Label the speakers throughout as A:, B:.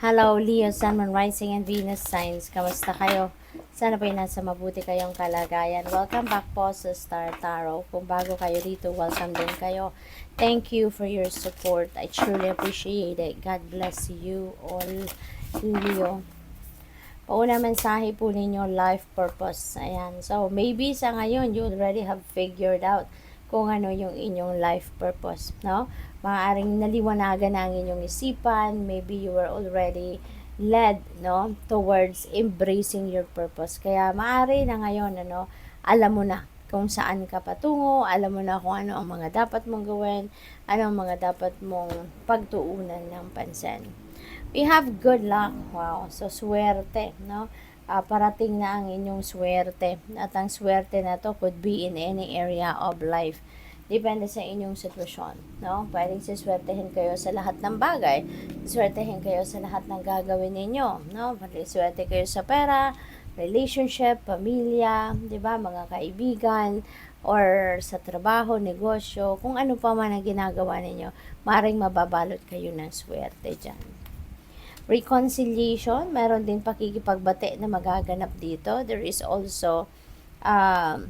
A: Hello, Leo, Sun, Moon, Rising, and Venus signs. Kamusta kayo? Sana po'y nasa mabuti kayong kalagayan. Welcome back po sa Star Tarot. Kung bago kayo dito, welcome din kayo. Thank you for your support. I truly appreciate it. God bless you all, Leo. Pauna mensahe po ninyo, life purpose. Ayan. So, maybe sa ngayon, you already have figured out kung ano yung inyong life purpose, no? Maaaring naliwanagan na ang inyong isipan, maybe you were already led, no, towards embracing your purpose. Kaya maaari na ngayon, ano, alam mo na kung saan ka patungo, alam mo na kung ano ang mga dapat mong gawin, ano ang mga dapat mong pagtuunan ng pansin. We have good luck. Wow. So, swerte, no? Parating na ang inyong swerte. At ang swerte na to could be in any area of life. Depende sa inyong sitwasyon, no? Pwedeng siswertehin kayo sa lahat ng bagay. Siswertehin kayo sa lahat ng gagawin ninyo, no? Swerte kayo sa pera, relationship, pamilya, 'di ba? Mga kaibigan, or sa trabaho, negosyo, kung ano pa man ang ginagawa ninyo, maring mababalot kayo ng swerte dyan. Reconciliation, meron din pakikipagbate na magaganap dito. There is also a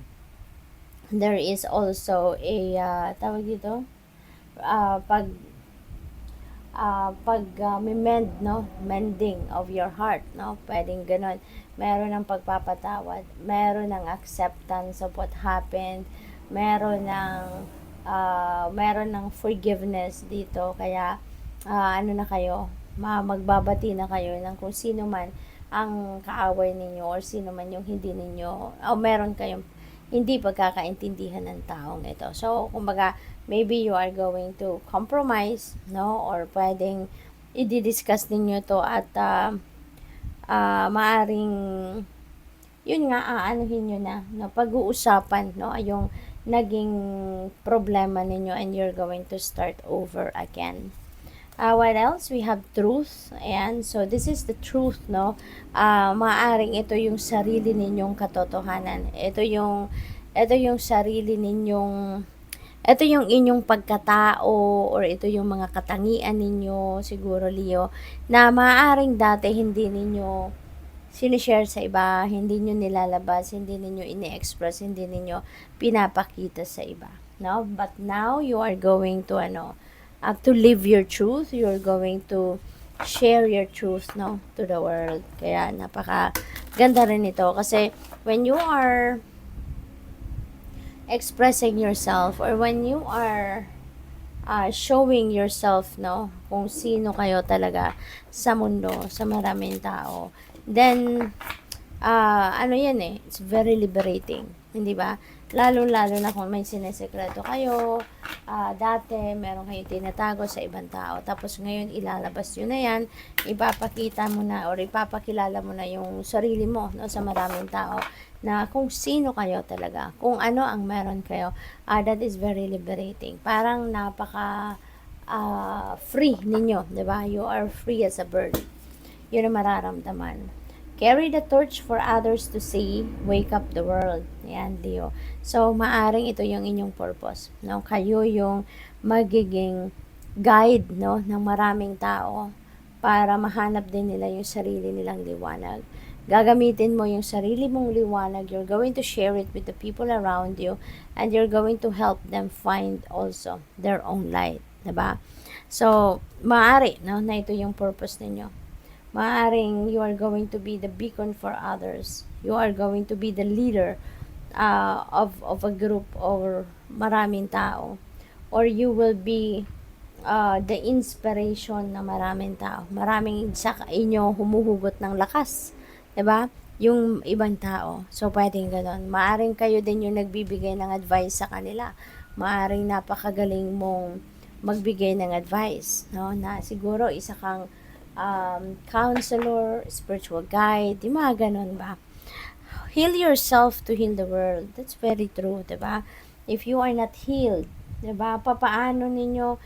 A: tawag dito, pag mend, no, mending of your heart, no, pwedeng ganon. Meron ng pagpapatawad, meron ng acceptance of what happened, meron ng forgiveness dito. Kaya ano na kayo, magbabati na kayo ng kung sino man ang kaaway ninyo or sino man yung hindi ninyo o meron kayong hindi pagkakaintindihan ng taong ito. So, kumbaga, maybe you are going to compromise, no? Or pwedeng i-discuss ninyo to at maaring yun nga, aanuhin nyo na, no? Pag-uusapan, no? Yung naging problema ninyo and you're going to start over again. What else? We have truth. Ayan. So, this is the truth, no? Maaring ito yung sarili ninyong katotohanan. Ito yung sarili ninyong, ito yung inyong pagkatao, or ito yung mga katangian ninyo, siguro, Leo, na maaring dati hindi ninyo sinishare sa iba, hindi nyo nilalabas, hindi ninyo ini-express, hindi ninyo pinapakita sa iba, no? But now, you are going to, to live your truth. You're going to share your truth, no, to the world. Kaya napaka ganda rin ito kasi when you are expressing yourself, or when you are showing yourself, no, kung sino kayo talaga sa mundo, sa maraming tao, then ano yan it's very liberating, hindi ba? Lalo-lalo na kung may sinesekreto kayo, dati meron kayong tinatago sa ibang tao, tapos ngayon ilalabas yun na yan, ipapakita mo na or ipapakilala mo na yung sarili mo, no, sa maraming tao, na kung sino kayo talaga, kung ano ang meron kayo. That is very liberating. Parang napaka free ninyo, di ba? You are free as a bird. Yun ang mararamdaman. Carry the torch for others to see. Wake up the world. Yan, Leo. So, maaring ito yung inyong purpose, no? Kayo yung magiging guide, no, ng maraming tao para mahanap din nila yung sarili nilang liwanag. Gagamitin mo yung sarili mong liwanag. You're going to share it with the people around you, and you're going to help them find also their own light, diba? So, maaari, no, na ito yung purpose ninyo. Maaring you are going to be the beacon for others. You are going to be the leader of a group or maraming tao. Or you will be the inspiration na maraming tao. Maraming sa inyo humuhugot ng lakas. Diba? Yung ibang tao. So, pwedeng ganon. Maaring kayo din yung nagbibigay ng advice sa kanila. Maaring napakagaling mong magbigay ng advice. No? Na siguro isa kang counselor, spiritual guide, di mga ganun ba? Heal yourself to heal the world. That's very true, di ba? If you are not healed, di ba? Papaano ninyo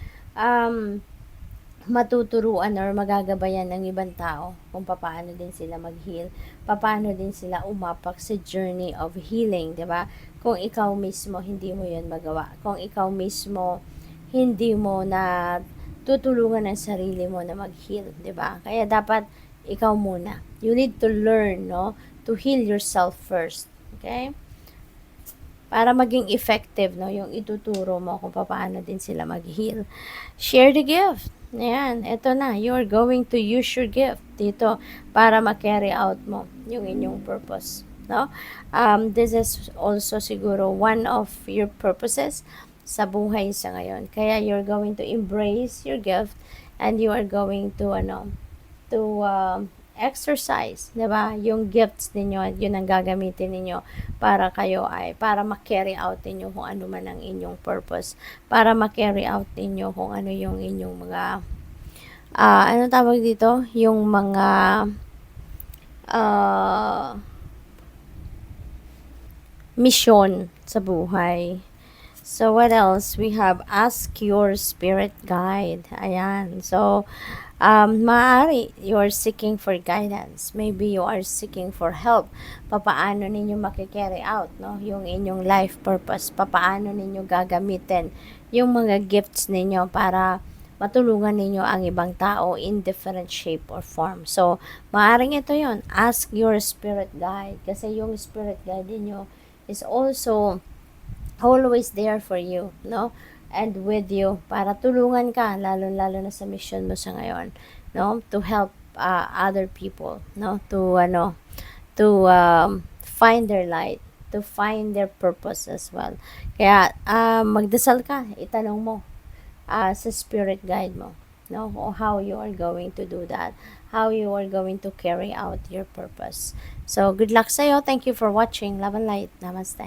A: matuturuan or magagabayan ng ibang tao kung paano din sila mag-heal, paano din sila umapak sa journey of healing, di ba? Kung ikaw mismo hindi mo 'yun magawa, kung ikaw mismo hindi mo na tutulungan ang sarili mo na mag-heal, 'di ba? Kaya dapat ikaw muna. You need to learn, no, to heal yourself first. Okay? Para maging effective, no, yung ituturo mo kung paano din sila mag-heal. Share the gift. Ayan, eto na. You're going to use your gift dito para ma-carry out mo yung inyong purpose. No? This is also siguro one of your purposes sa buhay sa ngayon. Kaya you're going to embrace your gift and you are going to, exercise, 'di ba? Yung gifts ninyo, yun ang gagamitin ninyo para kayo ay para ma-carry out ninyo kung ano man ang inyong purpose, para ma-carry out ninyo kung ano yung inyong mga ano tawag dito, yung mga mission sa buhay. So, what else? We have ask your spirit guide. Ayan. So, maaari you're seeking for guidance. Maybe you are seeking for help. Papaano ninyo makikarry out, no? Yung inyong life purpose. Papaano ninyo gagamitin yung mga gifts ninyo para matulungan ninyo ang ibang tao in different shape or form. So, maaaring ito yon. Ask your spirit guide. Kasi yung spirit guide ninyo is also always there for you, no? And with you para tulungan ka lalo na sa mission mo sa ngayon, no? To help other people, no? To find their light, to find their purpose as well. Kaya magdasal ka, itanong mo sa spirit guide mo, no? How you are going to do that, how you are going to carry out your purpose. So good luck sa'yo. Thank you for watching. Love and light. Namaste.